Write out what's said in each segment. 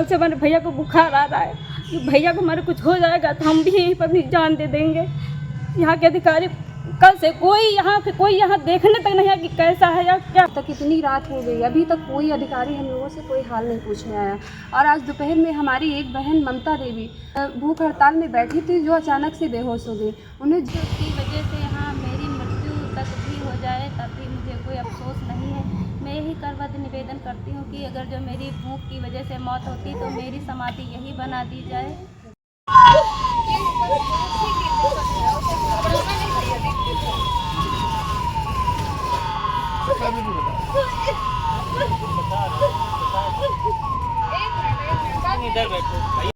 कल से हमारे भैया को बुखार आ रहा है कि भैया को हमारे कुछ हो जाएगा तो हम भी यहीं पर अपनी जान दे देंगे। यहाँ के अधिकारी कल से कोई यहाँ देखने तक नहीं आया कि कैसा है या क्या। तक इतनी रात हो गई, अभी तक कोई अधिकारी हम लोगों से कोई हाल नहीं पूछने आया। और आज दोपहर में हमारी एक बहन ममता देवी भूख हड़ताल में बैठी थी, जो अचानक से बेहोश हो गई। उन्हें की वजह से यहाँ मेरी मृत्यु तक भी हो जाए तब भी मुझे कोई अफसोस नहीं है। मैं यही करवत निवेदन करती हूँ कि अगर जो मेरी भूख की वजह से मौत होती तो मेरी समाधि यही बना दी जाए। इधर बैठो।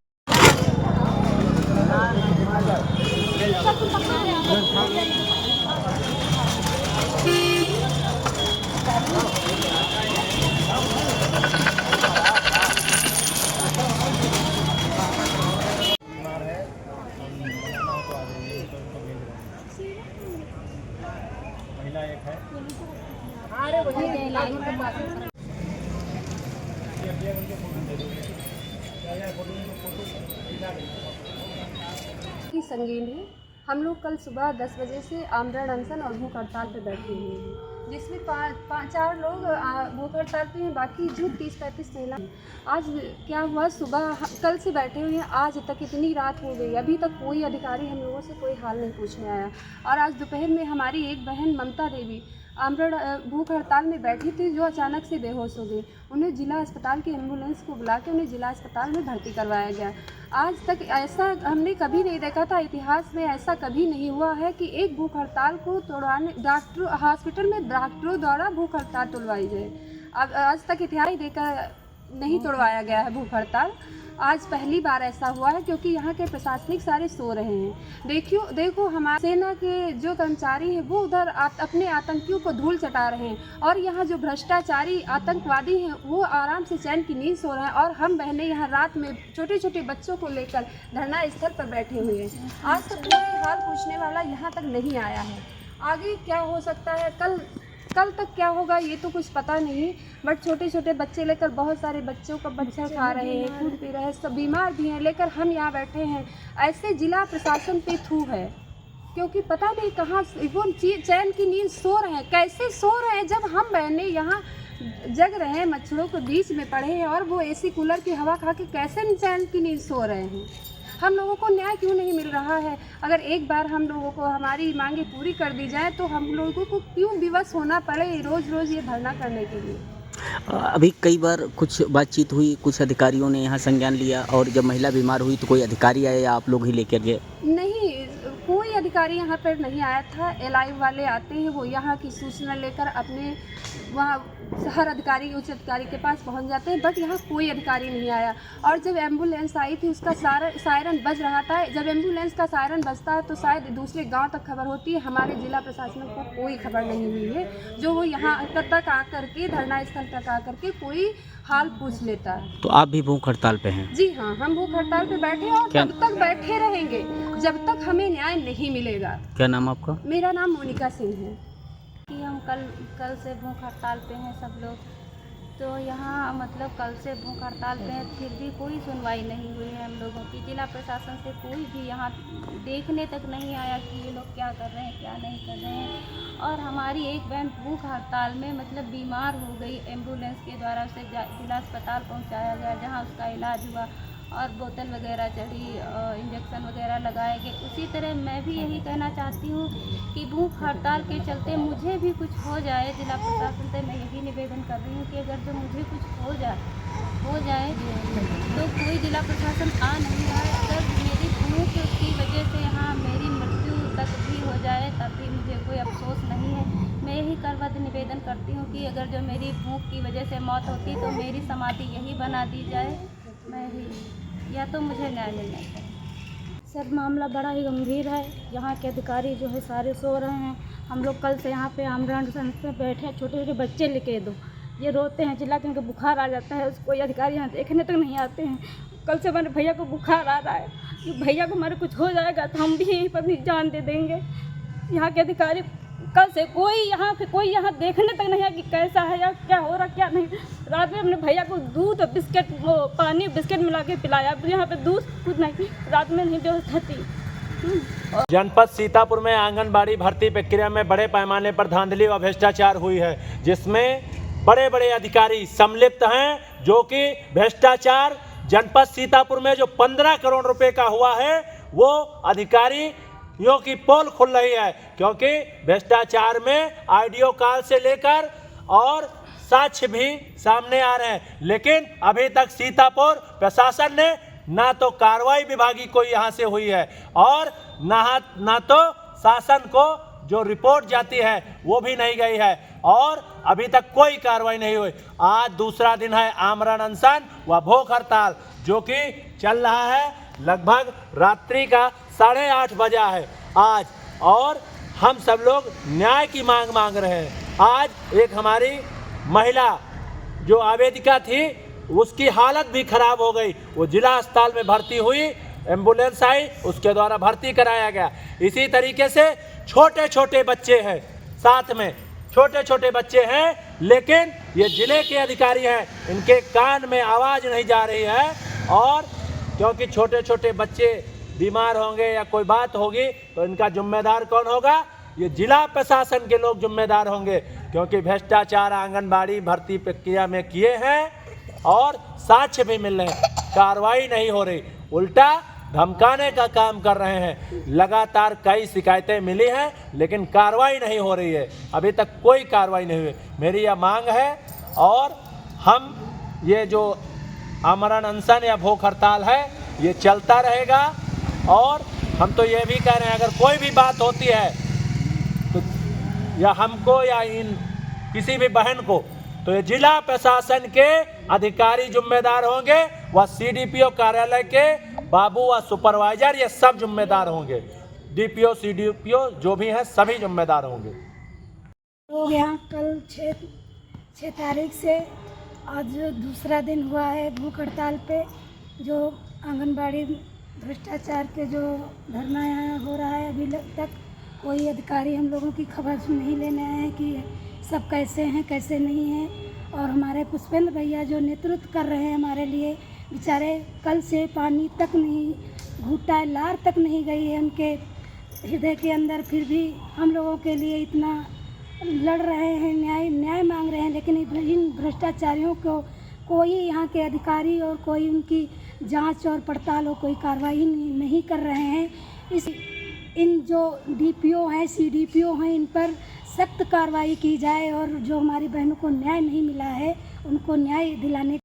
महिला एक है। की संगीन है। हम लोग कल सुबह 10 बजे से आमरण अनशन और भूख हड़ताल पर बैठे हुए हैं, जिसमें चार लोग भूख हड़ताल पे हैं, बाकी जो 30-35 महिला। आज क्या हुआ, सुबह कल से बैठे हुए हैं, आज तक इतनी रात हो गई, अभी तक कोई अधिकारी हम लोगों से कोई हाल नहीं पूछने आया। और आज दोपहर में हमारी एक बहन ममता देवी आमरण भूख हड़ताल में बैठी थी, जो अचानक से बेहोश हो गई। उन्हें जिला अस्पताल की एम्बुलेंस को बुला के उन्हें जिला अस्पताल में भर्ती करवाया गया। आज तक ऐसा हमने कभी नहीं देखा था, इतिहास में ऐसा कभी नहीं हुआ है कि एक भूख हड़ताल को तोड़वाने हॉस्पिटल में डॉक्टरों द्वारा भूख हड़ताल तोड़वाई जाए। अब आज तक इतिहास देकर नहीं तोड़वाया गया है भूख हड़ताल। आज पहली बार ऐसा हुआ है, क्योंकि यहाँ के प्रशासनिक सारे सो रहे हैं। देखो हमारी सेना के जो कर्मचारी हैं वो उधर अपने आतंकियों को धूल चटा रहे हैं, और यहाँ जो भ्रष्टाचारी आतंकवादी हैं वो आराम से चैन की नींद सो रहे हैं। और हम बहनें यहाँ रात में छोटे छोटे बच्चों को लेकर धरना स्थल पर बैठे हुए हैं। आज तक कोई हाल पूछने वाला यहाँ तक नहीं आया है। आगे क्या हो सकता है, कल तक क्या होगा ये तो कुछ पता नहीं, बट छोटे छोटे बच्चे लेकर बहुत सारे बच्चों का बच्चा खा रहे हैं, दूध पी रहे हैं, सब बीमार भी हैं, लेकर हम यहाँ बैठे हैं। ऐसे जिला प्रशासन पे थू है, क्योंकि पता नहीं कहाँ वो चैन की नींद सो रहे हैं। कैसे सो रहे हैं जब हम बहनें यहाँ जग रहे हैं, मच्छरों के बीच में पड़े हैं, और वो एसी कूलर की हवा खा के कैसे चैन की नींद सो रहे हैं। हम लोगों को न्याय क्यों नहीं मिल रहा है? अगर एक बार हम लोगों को हमारी मांगे पूरी कर दी जाए तो हम लोगों को क्यों विवश होना पड़े रोज़ रोज़ ये धरना करने के लिए। अभी कई बार कुछ बातचीत हुई, कुछ अधिकारियों ने यहाँ संज्ञान लिया, और जब महिला बीमार हुई तो कोई अधिकारी आए या आप लोग ही लेकर गए? नहीं, कोई अधिकारी यहाँ पर नहीं आया था। एलआई वाले आते हैं, वो यहाँ की सूचना लेकर अपने वहाँ हर अधिकारी उच्च अधिकारी के पास पहुँच जाते हैं, बट यहाँ कोई अधिकारी नहीं आया। और जब एम्बुलेंस आई थी उसका सायरन बज रहा था। जब एम्बुलेंस का सायरन बजता है तो शायद दूसरे गांव तक खबर होती है। हमारे जिला प्रशासन को कोई खबर नहीं हुई है, जो वो यहाँ तक आकर के धरना स्थल तक आकर के कोई हाल पूछ लेता है। तो आप भी भूख हड़ताल पे हैं? जी हाँ, हम भूख हड़ताल पे बैठे हैं और तब तक बैठे रहेंगे जब तक हमें न्याय नहीं मिलेगा। क्या नाम आपका? मेरा नाम मोनिका सिंह है। कि हम कल से भूख हड़ताल पे हैं सब लोग, तो यहाँ मतलब कल से भूख हड़ताल पे हैं, फिर भी कोई सुनवाई नहीं हुई है हम लोगों की। जिला प्रशासन से कोई भी यहाँ देखने तक नहीं आया कि ये लोग क्या कर रहे हैं क्या नहीं कर रहे हैं। और हमारी एक बहन भूख हड़ताल में मतलब बीमार हो गई, एम्बुलेंस के द्वारा उसे जिला अस्पताल पहुँचाया गया, जहाँ उसका इलाज हुआ और बोतल वगैरह चढ़ी, इंजेक्शन वगैरह लगाए गए। उसी तरह मैं भी यही कहना चाहती हूँ कि भूख हड़ताल के चलते मुझे भी कुछ हो जाए, जिला प्रशासन से मैं यही निवेदन कर रही हूँ कि अगर जो मुझे कुछ हो जाए तो कोई जिला प्रशासन आ नहीं रहा है। अगर मेरी भूख की वजह से यहाँ मेरी मृत्यु तक भी हो जाए तब भी मुझे कोई अफसोस नहीं है। मैं यही करवत निवेदन करती हूँ कि अगर जो मेरी भूख की वजह से मौत होती तो मेरी समाधि यही बना दी जाए। मैं ही या तो मुझे न्याय मिलना चाहिए। सर मामला बड़ा ही गंभीर है। यहाँ के अधिकारी जो है सारे सो रहे हैं। हम लोग कल से यहाँ पे आमरण अनशन पे बैठे हैं। छोटे छोटे बच्चे लेके दो, ये रोते हैं, चिल्ला के उनको बुखार आ जाता है, कोई अधिकारी यहाँ देखने तक नहीं आते हैं। कल से हमारे भैया को बुखार आ रहा है कि भैया को हमारे कुछ हो जाएगा तो हम भी यहीं पर अपनी जान दे देंगे। यहाँ के अधिकारी कल से कोई यहाँ देखने तक नहीं है कि कैसा है या क्या हो रहा क्या नहीं। रात में अपने भैया को दूध और बिस्किट वो पानी बिस्किट मिला के पिलाया, अब यहाँ पे दूध कुछ नहीं, रात में नहीं व्यवस्था थी। जनपद सीतापुर में आंगनबाड़ी भर्ती प्रक्रिया में बड़े पैमाने पर धांधली व भ्रष्टाचार हुई है, जिसमें बड़े बड़े अधिकारी सम्मिलित हैं, जो कि भ्रष्टाचार जनपद सीतापुर में जो 15 करोड़ रुपए का हुआ है वो अधिकारियों की पोल खुल रही है, क्योंकि भ्रष्टाचार में आईडीओ कार्ड से लेकर और साक्ष्य भी सामने आ रहे हैं। लेकिन अभी तक सीतापुर प्रशासन ने ना तो कार्रवाई विभागीय कोई यहाँ से हुई है और ना तो शासन को जो रिपोर्ट जाती है वो भी नहीं गई है और अभी तक कोई कार्रवाई नहीं हुई। आज दूसरा दिन है आमरण अनशन व भूख हड़ताल, जो कि चल रहा है, लगभग रात्रि का 8:30 बजा है आज, और हम सब लोग न्याय की मांग रहे हैं। आज एक हमारी महिला जो आवेदिका थी उसकी हालत भी खराब हो गई, वो जिला अस्पताल में भर्ती हुई, एम्बुलेंस आई, उसके द्वारा भर्ती कराया गया। इसी तरीके से छोटे छोटे बच्चे हैं, साथ में छोटे छोटे बच्चे हैं, लेकिन ये जिले के अधिकारी हैं, इनके कान में आवाज़ नहीं जा रही है। और क्योंकि छोटे छोटे बच्चे बीमार होंगे या कोई बात होगी तो इनका जिम्मेदार कौन होगा? ये जिला प्रशासन के लोग जिम्मेदार होंगे, क्योंकि भ्रष्टाचार आंगनबाड़ी भर्ती प्रक्रिया में किए हैं और साक्ष्य भी मिल रहे हैं, कार्रवाई नहीं हो रही, उल्टा धमकाने का काम कर रहे हैं। लगातार कई शिकायतें मिली हैं लेकिन कार्रवाई नहीं हो रही है, अभी तक कोई कार्रवाई नहीं हुई। मेरी यह मांग है और हम ये जो आमरण अनशन या भूख हड़ताल है ये चलता रहेगा। और हम तो ये भी कह रहे हैं, अगर कोई भी बात होती है तो या हमको या इन किसी भी बहन को, तो ये जिला प्रशासन के अधिकारी जिम्मेदार होंगे व सीडीपीओ कार्यालय के बाबू व सुपरवाइजर, ये सब जिम्मेदार होंगे। डीपीओ सीडीपीओ जो भी हैं सभी जिम्मेदार होंगे। लोग यहाँ कल 6 तारीख से आज दूसरा दिन हुआ है भूख हड़ताल पे, जो आंगनबाड़ी भ्रष्टाचार के जो धरना यहाँ हो रहा है। अभी तक कोई अधिकारी हम लोगों की खबर नहीं लेने आए हैं कि सब कैसे हैं कैसे नहीं हैं। और हमारे पुष्पेंद्र भैया जो नेतृत्व कर रहे हैं हमारे लिए, बेचारे कल से पानी तक नहीं घूटा, लार तक नहीं गई है उनके हृदय के अंदर, फिर भी हम लोगों के लिए इतना लड़ रहे हैं, न्याय मांग रहे हैं। लेकिन इन भ्रष्टाचारियों को कोई यहाँ के अधिकारी और कोई उनकी जांच और पड़ताल और कोई कार्रवाई नहीं कर रहे हैं। इन जो डीपीओ हैं सीडीपीओ हैं इन पर सख्त कार्रवाई की जाए और जो हमारी बहनों को न्याय नहीं मिला है उनको न्याय दिलाने